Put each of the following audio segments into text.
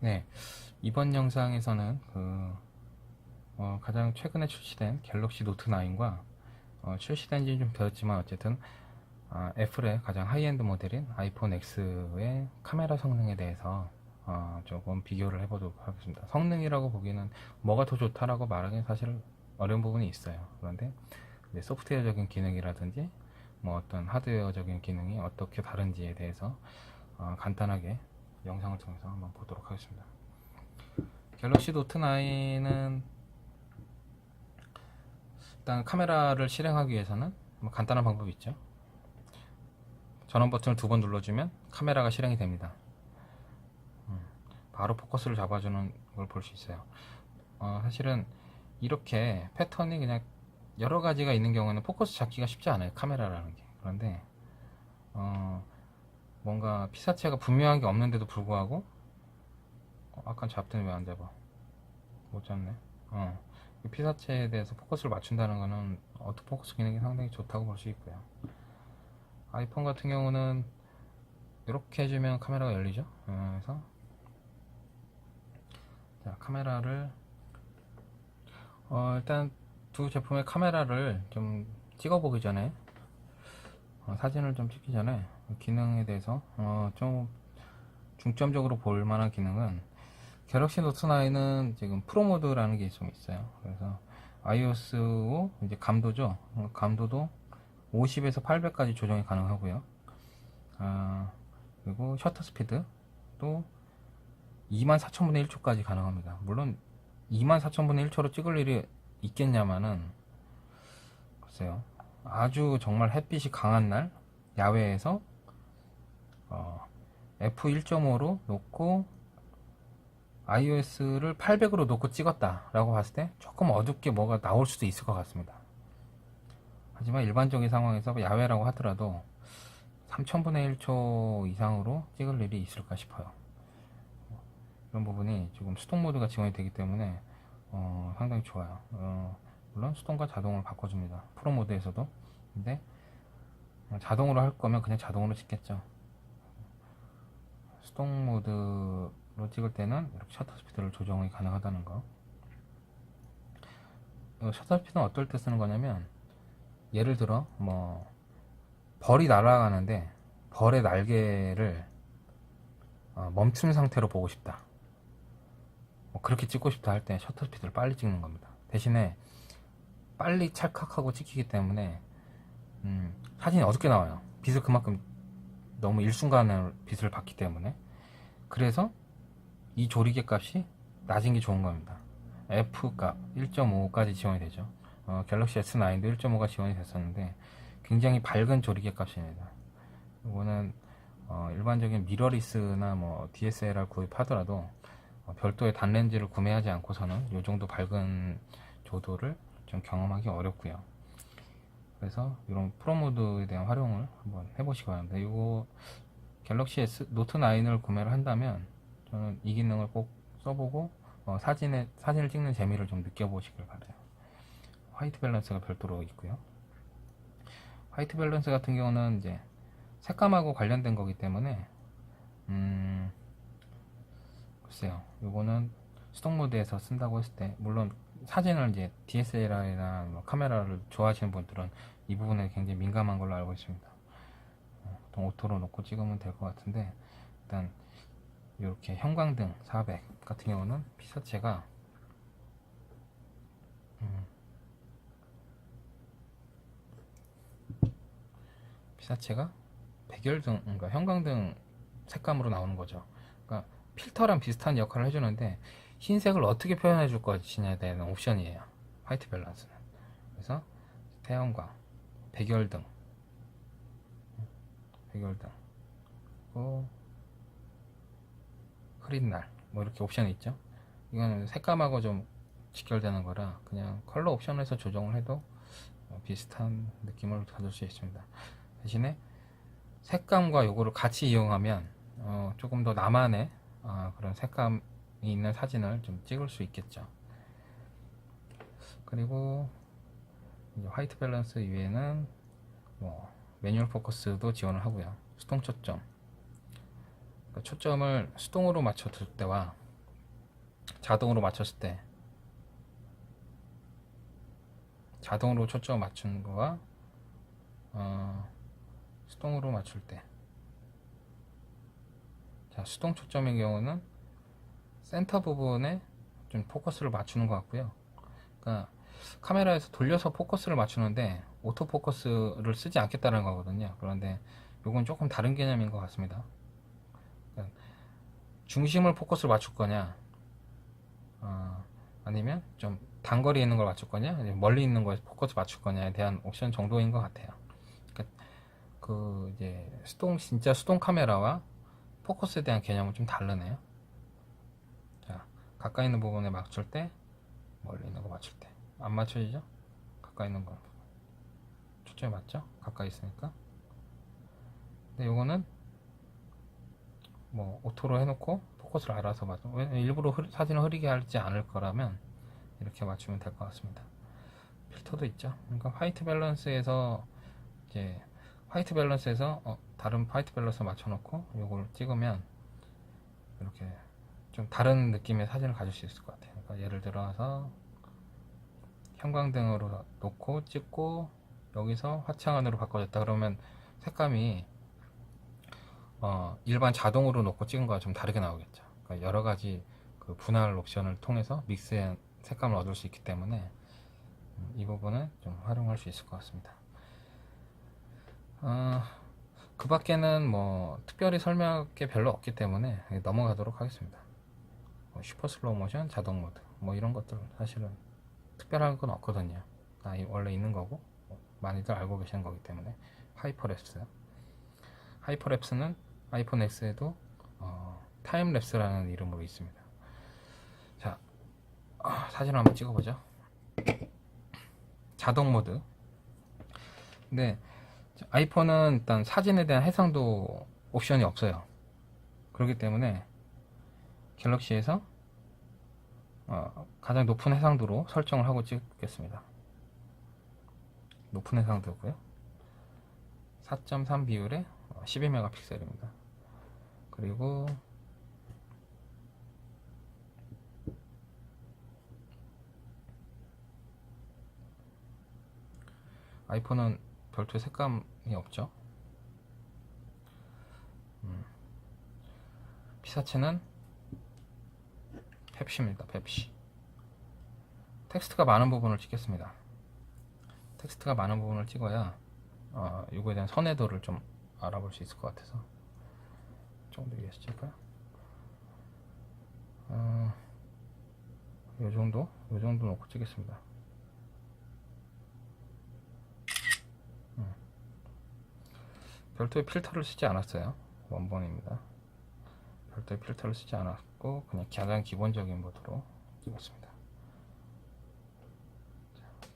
네, 이번 영상에서는 가장 최근에 출시된 갤럭시 노트 9과 출시된 지 좀 되었지만 어쨌든 애플의 가장 하이엔드 모델인 아이폰 X의 카메라 성능에 대해서 조금 비교를 해보도록 하겠습니다. 성능이라고 보기에는 뭐가 더 좋다라고 말하기는 사실 어려운 부분이 있어요. 그런데 이제 소프트웨어적인 기능이라든지 뭐 어떤 하드웨어적인 기능이 어떻게 다른지에 대해서 간단하게 영상을 통해서 한번 보도록 하겠습니다. 갤럭시 노트 9은 일단 카메라를 실행하기 위해서는 뭐 간단한 방법이 있죠. 전원 버튼을 두 번 눌러주면 카메라가 실행이 됩니다. 바로 포커스를 잡아주는 걸 볼 수 있어요. 사실은 이렇게 패턴이 그냥 여러 가지가 있는 경우에는 포커스 잡기가 쉽지 않아요, 카메라라는 게. 그런데 뭔가 피사체가 분명한 게 없는데도 불구하고 아까 잡더니 왜 안 잡아? 못 잡네. 피사체에 대해서 포커스를 맞춘다는 것은 오토포커스 기능이 상당히 좋다고 볼 수 있고요. 아이폰 같은 경우는 이렇게 해주면 카메라가 열리죠. 그래서 자, 카메라를 일단 두 제품의 카메라를 좀 찍어보기 전에 사진을 좀 찍기 전에 기능에 대해서 좀 중점적으로 볼 만한 기능은 갤럭시 노트 9은 지금 프로 모드라는 게 좀 있어요. 그래서 iOS 이제 감도죠. 감도도 50에서 800까지 조정이 가능하고요. 그리고 셔터 스피드도 24,000분의 1초까지 가능합니다. 물론 24,000분의 1초로 찍을 일이 있겠냐마는 글쎄요. 아주 정말 햇빛이 강한 날 야외에서 f1.5로 놓고 iOS를 800으로 놓고 찍었다 라고 봤을 때 조금 어둡게 뭐가 나올 수도 있을 것 같습니다. 하지만 일반적인 상황에서 야외라고 하더라도 3000분의 1초 이상으로 찍을 일이 있을까 싶어요. 이런 부분이 지금 수동 모드가 지원이 되기 때문에 상당히 좋아요. 물론 수동과 자동을 바꿔줍니다, 프로 모드에서도. 근데 자동으로 할 거면 그냥 자동으로 찍겠죠. 수동 모드로 찍을 때는 이렇게 셔터 스피드를 조정이 가능하다는 거. 셔터 스피드는 어떨 때 쓰는 거냐면, 예를 들어 뭐 벌이 날아가는데 벌의 날개를 멈춘 상태로 보고 싶다, 뭐 그렇게 찍고 싶다 할 때 셔터 스피드를 빨리 찍는 겁니다. 대신에 빨리 찰칵하고 찍히기 때문에 사진이 어둡게 나와요. 빛을 그만큼 너무 일순간에 빛을 받기 때문에. 그래서 이 조리개 값이 낮은 게 좋은 겁니다. F 값 1.5까지 지원이 되죠. 갤럭시 S9도 1.5가 지원이 됐었는데 굉장히 밝은 조리개 값입니다. 이거는 일반적인 미러리스나 뭐 DSLR 구입하더라도 별도의 단렌즈를 구매하지 않고서는 이 정도 밝은 조도를 좀 경험하기 어렵고요. 그래서 이런 프로 모드에 대한 활용을 한번 해보시기 바랍니다. 이거 갤럭시 S 노트 9을 구매를 한다면 저는 이 기능을 꼭 써보고 사진을 찍는 재미를 좀 느껴보시길 바라요. 화이트 밸런스가 별도로 있고요. 화이트 밸런스 같은 경우는 이제 색감하고 관련된 거기 때문에 글쎄요, 이거는 수동 모드에서 쓴다고 했을 때, 물론 사진을 이제 DSLR이나 뭐 카메라를 좋아하시는 분들은 이 부분에 굉장히 민감한 걸로 알고 있습니다. 보통 오토로 놓고 찍으면 될 것 같은데, 일단 이렇게 형광등 400 같은 경우는 피사체가 백열등, 그러니까 형광등 색감으로 나오는 거죠. 그러니까 필터랑 비슷한 역할을 해주는데 흰색을 어떻게 표현해 줄 것이냐에 대한 옵션이에요, 화이트 밸런스는. 그래서 태양광, 백열등, 그리고 흐린 날, 뭐 이렇게 옵션이 있죠. 이건 색감하고 좀 직결되는 거라 그냥 컬러 옵션에서 조정을 해도 비슷한 느낌을 가질 수 있습니다. 대신에 색감과 요거를 같이 이용하면 조금 더 나만의 그런 색감이 있는 사진을 좀 찍을 수 있겠죠. 그리고 이제 화이트 밸런스 이외에는 뭐 매뉴얼 포커스도 지원을 하고요. 수동 초점, 그러니까 초점을 수동으로 맞춰둘 때와 자동으로 맞췄을 때, 자동으로 초점 맞추는 거와 수동으로 맞출 때. 자, 수동 초점의 경우는 센터 부분에 좀 포커스를 맞추는 것 같고요. 그러니까 카메라에서 돌려서 포커스를 맞추는데 오토 포커스를 쓰지 않겠다는 거거든요. 그런데 이건 조금 다른 개념인 것 같습니다. 그러니까 중심을 포커스를 맞출 거냐, 아니면 좀 단거리에 있는 걸 맞출 거냐, 아니면 멀리 있는 거에 포커스 맞출 거냐에 대한 옵션 정도인 것 같아요. 그러니까 그 이제 진짜 수동 카메라와 포커스에 대한 개념은 좀 다르네요. 자, 가까이 있는 부분에 맞출 때, 멀리 있는 거 맞출 때 안 맞춰지죠? 가까이 있는 거 초점이 맞죠? 가까이 있으니까. 근데 요거는 뭐 오토로 해놓고 포커스를 알아서 맞죠. 일부러 사진을 흐리게 하지 않을 거라면 이렇게 맞추면 될 것 같습니다. 필터도 있죠. 그러니까 화이트 밸런스에서 다른 화이트 밸런스 맞춰놓고 요걸 찍으면 이렇게 좀 다른 느낌의 사진을 가질 수 있을 것 같아요. 그러니까 예를 들어서 형광등으로 놓고 찍고 여기서 화창한으로 바꿔줬다 그러면 색감이 일반 자동으로 놓고 찍은 거와 좀 다르게 나오겠죠. 그러니까 여러 가지 그 분할 옵션을 통해서 믹스한 색감을 얻을 수 있기 때문에 이 부분은 좀 활용할 수 있을 것 같습니다. 그 밖에는 뭐 특별히 설명할 게 별로 없기 때문에 넘어가도록 하겠습니다. 슈퍼 슬로우 모션, 자동 모드 뭐 이런 것들 사실은 특별한 건 없거든요. 원래 있는 거고 많이들 알고 계시는 거기 때문에. 하이퍼랩스는 아이폰 X에도 타임랩스라는 이름으로 있습니다. 자, 사진을 한번 찍어보죠. 자동 모드. 근데 아이폰은 일단 사진에 대한 해상도 옵션이 없어요. 그렇기 때문에 갤럭시에서 가장 높은 해상도로 설정을 하고 찍겠습니다. 높은 해상도고요. 4.3 비율에 12메가픽셀입니다. 그리고 아이폰은 별도의 색감이 없죠. 피사체는 펩시입니다. 펩시. 텍스트가 많은 부분을 찍겠습니다. 텍스트가 많은 부분을 찍어야 이거에 대한 선회도를 좀 알아볼 수 있을 것 같아서 조금 더 위에서 찍을까요? 요 정도 놓고 찍겠습니다. 별도의 필터를 쓰지 않았어요. 원본입니다. 별도의 필터를 쓰지 않았고 그냥 가장 기본적인 모드로 찍었습니다.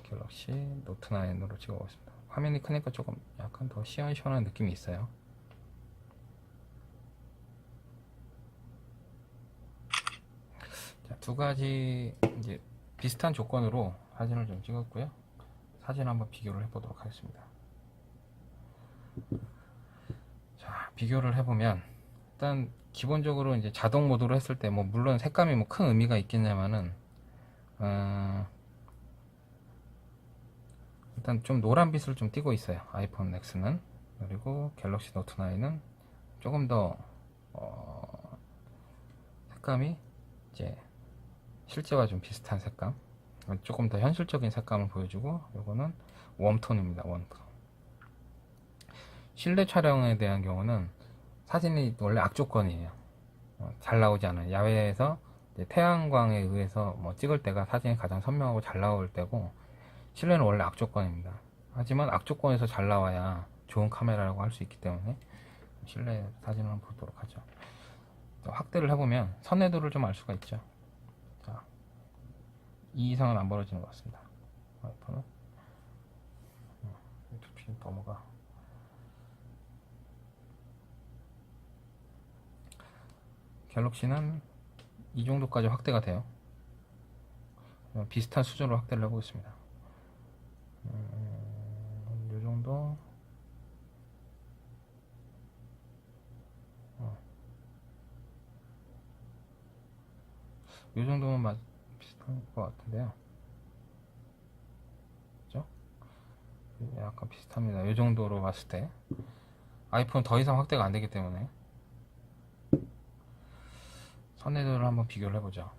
갤럭시 노트 9으로 찍어보겠습니다. 화면이 크니까 조금 약간 더 시원시원한 느낌이 있어요. 자, 두 가지 이제 비슷한 조건으로 사진을 좀 찍었고요. 사진 한번 비교를 해보도록 하겠습니다. 자, 비교를 해보면 일단 기본적으로 이제 자동 모드로 했을 때 뭐 물론 색감이 뭐 큰 의미가 있겠냐마는 일단 좀 노란빛을 좀 띠고 있어요. 아이폰 X는. 그리고 갤럭시 노트 9은 조금 더 색감이 이제 실제와 좀 비슷한 색감, 조금 더 현실적인 색감을 보여주고, 요거는 웜톤입니다. 웜톤. 실내 촬영에 대한 경우는 사진이 원래 악조건이에요. 잘 나오지 않아요. 야외에서 태양광에 의해서 뭐 찍을 때가 사진이 가장 선명하고 잘 나올 때고, 실내는 원래 악조건입니다. 하지만 악조건에서 잘 나와야 좋은 카메라라고 할 수 있기 때문에 실내 사진을 한번 보도록 하죠. 확대를 해보면 선회도를 좀 알 수가 있죠. 자, 이 이상은 안 벌어지는 것 같습니다. 아이폰은 좀 넘어가. 갤럭시는 이 정도까지 확대가 돼요. 비슷한 수준으로 확대를 해보겠습니다. 이 정도. 이 정도면 비슷한 것 같은데요. 그죠? 약간 비슷합니다. 이 정도로 봤을 때 아이폰 더 이상 확대가 안 되기 때문에 선에도를 한번 비교를 해보죠.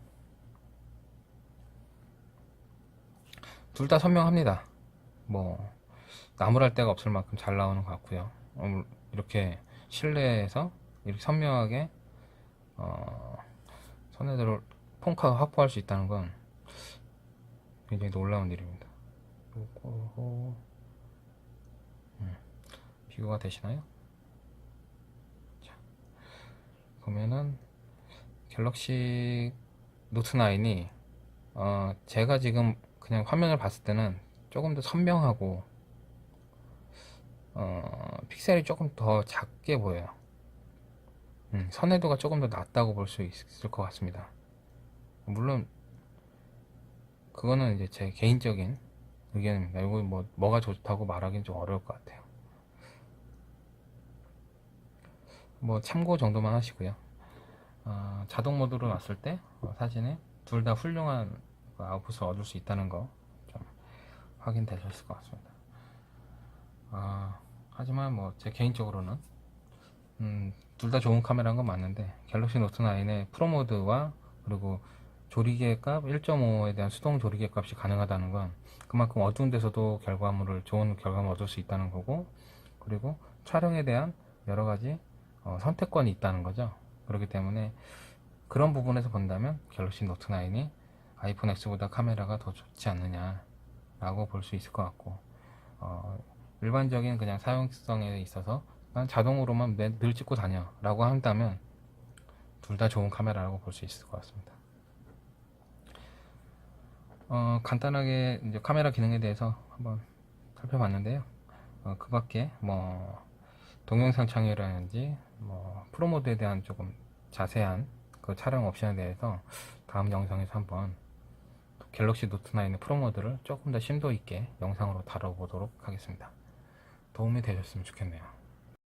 둘 다 선명합니다. 뭐 나무랄 데가 없을 만큼 잘 나오는 것 같고요. 이렇게 실내에서 이렇게 선명하게 선에도를 폰카 확보할 수 있다는 건 굉장히 놀라운 일입니다. 요거 비교가 되시나요? 자, 그러면은 갤럭시 노트 9이 제가 지금 그냥 화면을 봤을 때는 조금 더 선명하고 픽셀이 조금 더 작게 보여요. 선회도가 조금 더 낮다고 볼 수 있을 것 같습니다. 물론 그거는 이제 제 개인적인 의견입니다. 이거 뭐가 좋다고 말하기는 좀 어려울 것 같아요. 뭐 참고 정도만 하시고요. 자동 모드로 놨을 때 사진에 둘 다 훌륭한 아웃풋을 얻을 수 있다는 거 좀 확인되셨을 것 같습니다. 하지만 뭐 제 개인적으로는 둘 다 좋은 카메라인 건 맞는데 갤럭시 노트 9의 프로 모드와 그리고 조리개 값 1.5에 대한 수동 조리개 값이 가능하다는 건 그만큼 어두운 데서도 좋은 결과물을 얻을 수 있다는 거고, 그리고 촬영에 대한 여러 가지 선택권이 있다는 거죠. 그렇기 때문에 그런 부분에서 본다면 갤럭시 노트 9이 아이폰 X보다 카메라가 더 좋지 않느냐 라고 볼 수 있을 것 같고, 일반적인 그냥 사용성에 있어서 난 자동으로만 늘 찍고 다녀 라고 한다면 둘 다 좋은 카메라라고 볼 수 있을 것 같습니다. 간단하게 이제 카메라 기능에 대해서 한번 살펴봤는데요. 그 밖에 뭐 동영상 창이라든지 뭐 프로모드에 대한 조금 자세한 그 촬영 옵션에 대해서 다음 영상에서 한번 갤럭시 노트 9의 프로모드를 조금 더 심도 있게 영상으로 다뤄보도록 하겠습니다. 도움이 되셨으면 좋겠네요.